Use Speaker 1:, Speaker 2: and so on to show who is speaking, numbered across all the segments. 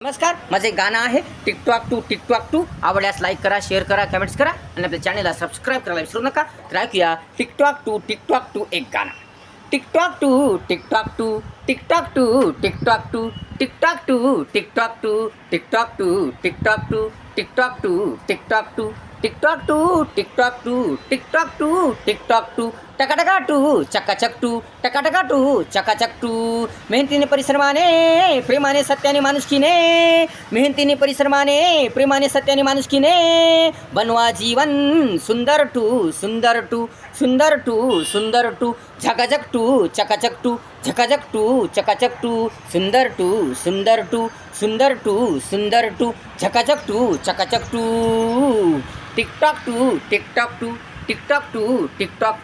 Speaker 1: नमस्कार, माझं एक गाणं आहे टिकटॉक टू. आवडल्यास लाईक करा, शेअर करा, कमेंट्स करा आणि आपल्या चॅनलला सबस्क्राईब करायला विसरू नका. तर ऐकूया टिकटॉक टू एक गाणं. टिकटॉक टू टिकटॉक टू टिकटॉक टू टिकटॉक टू टिकटॉक टू टिकटॉक टू टिकटॉक टू टिकटॉक टू टिकटॉक टू टिकटॉक टू टिकटॉक टू टिकटॉक टू टिकटॉक टू टिकटॉक टू टकाटका टू चकाचक टू टकाटका टू चकाचक टू. मेहनतीने परिश्रमाने प्रेमाने सत्याने माणुसकीने मेहनतीने परिश्रमाने प्रेमाने सत्याने माणुसकीने बनवा जीवन सुंदर टू सुंदर टू सुंदर टू सुंदर टू झकाझक टू चकाचक टू झकाझक टू चकाचक टू सुंदर टू सुंदर टू सुंदर टू सुंदर टू झकाझक टू चकाचक टू. टिकटॉक टू टिकटॉक टू टिकटॉक टू टिकटॉक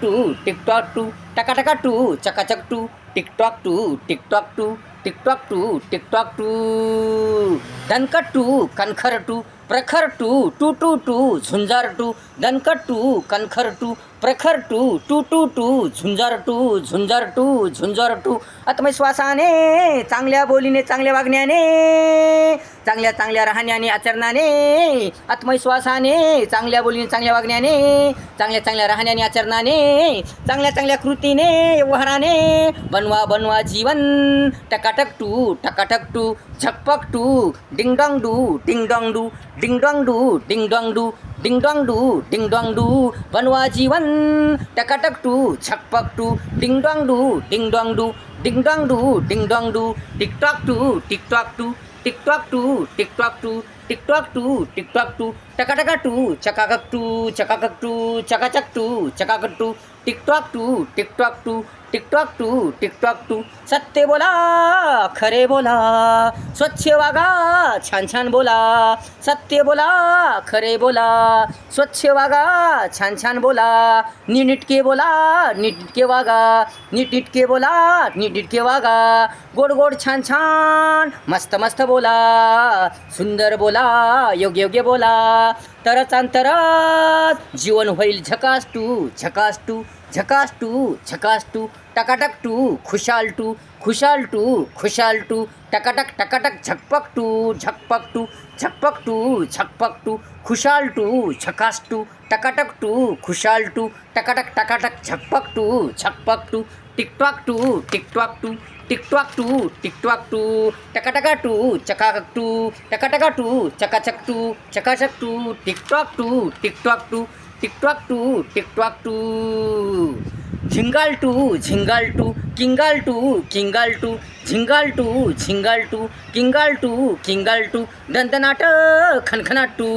Speaker 1: टू टिकटॉक टू टकाटका टू चकाचक टू टिकटॉक टू टिकटॉक टू दणकट टू कणखर टू प्रखर टू टू टू टू झुंजार टू दणकट टू कणखर टू प्रखर टू टू टू टू झुंजार टू आत्मविश्वासाने चांगल्या बोलीने चांगल्या वागण्याने चांगल्या राहण्याने आचरणाने आत्मविश्वासाने चांगल्या बोलीने चांगल्या वागण्याने चांगल्या राहण्याने आचरणाने चांगल्या कृतीने व्यवहाराने बनवा जीवन टकाटक टू झकपक टू डिंग डॉंग डू डिंग डॉंग डू बनवा जीवन टकाटक टू झकपक टू डिंग डॉंग डू टिकटॉक टू टकाटका टू चकाचक टू टिकटॉक टू सत्य बोला खरे बोला स्वच्छ वागा छान बोला सत्य बोला खरे बोला स्वच्छ वागा छान बोला नीटके बोला नीटके वागा नीटके बोला नीटके वागा गोड छान मस्त बोला सुंदर बोला योग्य बोला तरच जीवन होईल झकास टू टकाटक टू खुशाल टू टकाटक झकपक टू खुशाल टू झकास टू टकाटक टू खुशाल टू टकाटक झकपक टू टिकटॉक टू टकाटका टू चकाचक टू टिकटॉक टू झिंगाल टू किंगाल टू दंतनाट खनखनाट टू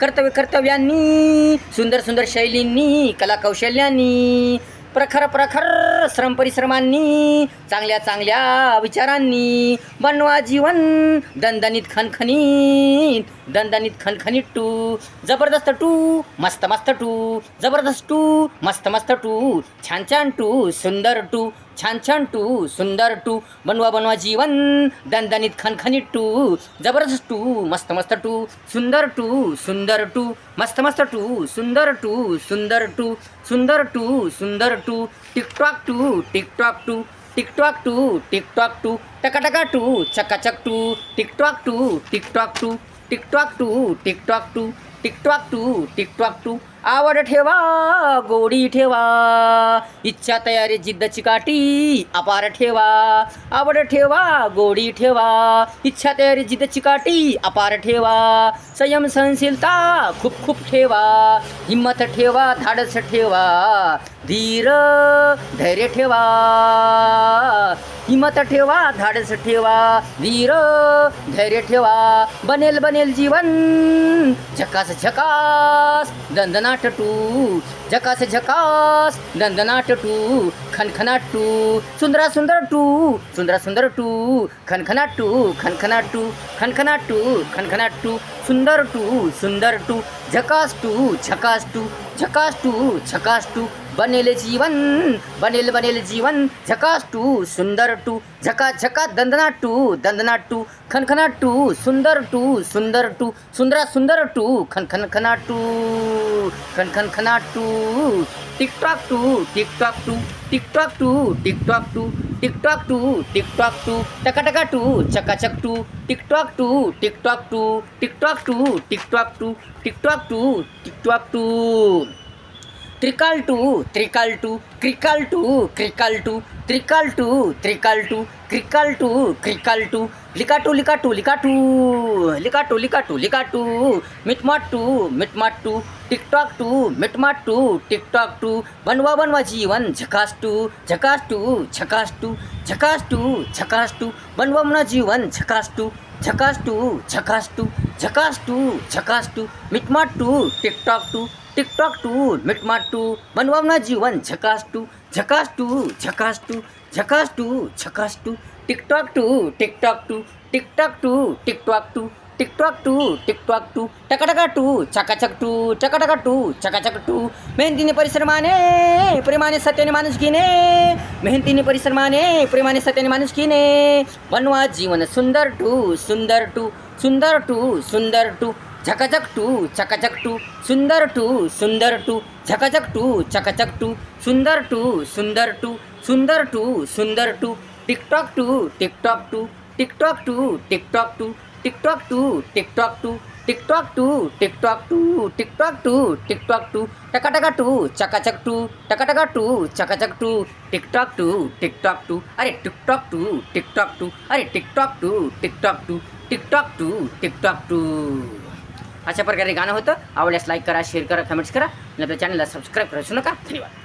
Speaker 1: कर्तव्यांनी सुंदर शैलींनी कला कौशल्यांनी प्रखर श्रम परिश्रमांनी चांगल्या विचारांनी बनवा जीवन दणदणीत खणखणीत टू जबरदस्त टू मस्त टू जबरदस्त टू मस्त टू छान टू सुंदर टू छान टू सुंदर टू बनवा जीवन दणदणीत खणखणीत टू जबरदस्त टू मस्त टू सुंदर टू मस्त टू सुंदर टू टिकटॉक टू टकाटका टू चकाचक टू टिकटॉक टू आवड ठेवा गोडी ठेवा इच्छा तयारी जिद्द चिकाटी अपार ठेवा आवड ठेवा गोडी ठेवा इच्छा तयारी जिद्द चिकाटी अपार ठेवा संयम सहनशीलता खूप ठेवा हिम्मत ठेवा धाडस ठेवा धीर धैर्य ठेवा हिम्मत ठेवा धाडस ठेवा धीर धैर्य ठेवा बनेल जीवन झकास दंदनाट टू झकास दंदनाट टू खनखनाट टू सुंदर टू खनखनाट टू सुंदर टू झकास टू बनेल जीवन झकास टू सुंदर टू झका दंदनाट टू खनखनाट टू सुंदर टू खनखनाट टू टिकटॉक टू टिकटॉक टू टिकटॉक टू टिकटॉक टू टिकटॉक टू टिकटॉक टू टकाटका टू चकाचक टू टिकटॉक टू टिकटॉक टू टिकटॉक टू टिकटॉक टू टिकटॉक टू टिकटॉक टू त्रिकाल टू त्रिकाल टू क्रिकाल टू क्रिकाल टू त्रिकाल टू त्रिकाल टू क्रिकाल टू क्रिकाल टू लिकाटू लिकाटू लिकाटू लिकाटू लिकाटू लिकाटू मिटमाट टू टिकटॉक टू मिटमाट टू टिकटॉक टू बनवा बनवा जीवन झकास टू झकास टू झकास टू झकास टू झकास टू बनवा बनवा जीवन झकास टू झकास टू झकास टू झकास टू झकास टू मिटमाट टू टिकटॉक टू टिकटॉक टू मिटमाट टू बनवावना जीवन झकास टू झकास टू झकास टू झकास टू झकास टू टिकटॉक टू टिकटॉक टू टिकटॉक टू टिकटॉक टू टिकटॉक टू टिकटॉक टू टकाटका टू चकाचक टू टकाटका टू चकाचक टू मेहनतीने परिश्रमाने प्रेमाने सत्याने माणुसकीने मेहनतीने परिश्रमाने प्रेमाने सत्याने माणुसकीने बनवा जीवन सुंदर टू सुंदर टू सुंदर टू सुंदर टू झकाचक टू चकाचक टू सुंदर टू झकाचक टू चकाचक टू सुंदर टू सुंदर टू सुंदर टू सुंदर टू टिकटॉक टू टिकटॉक टू टिकटॉक टू टिकटॉक टू टिकटॉक टू टिकटॉक टू टिकटॉक टू टिकटॉक टू टिकटॉक टू टिकटॉक टू टकाटका टू चकाचक टू टकाटका टू चकाचक टू टिकटॉक टू अरे टिकटॉक टू अरे टिकटॉक टू टिकटॉक टू अशा प्रकारे गाणं होतं. आवडल्यास लाईक करा, शेअर करा, कमेंट्स करा आणि आपल्या चॅनलला सबस्क्राईब करा. विसरू नका. धन्यवाद.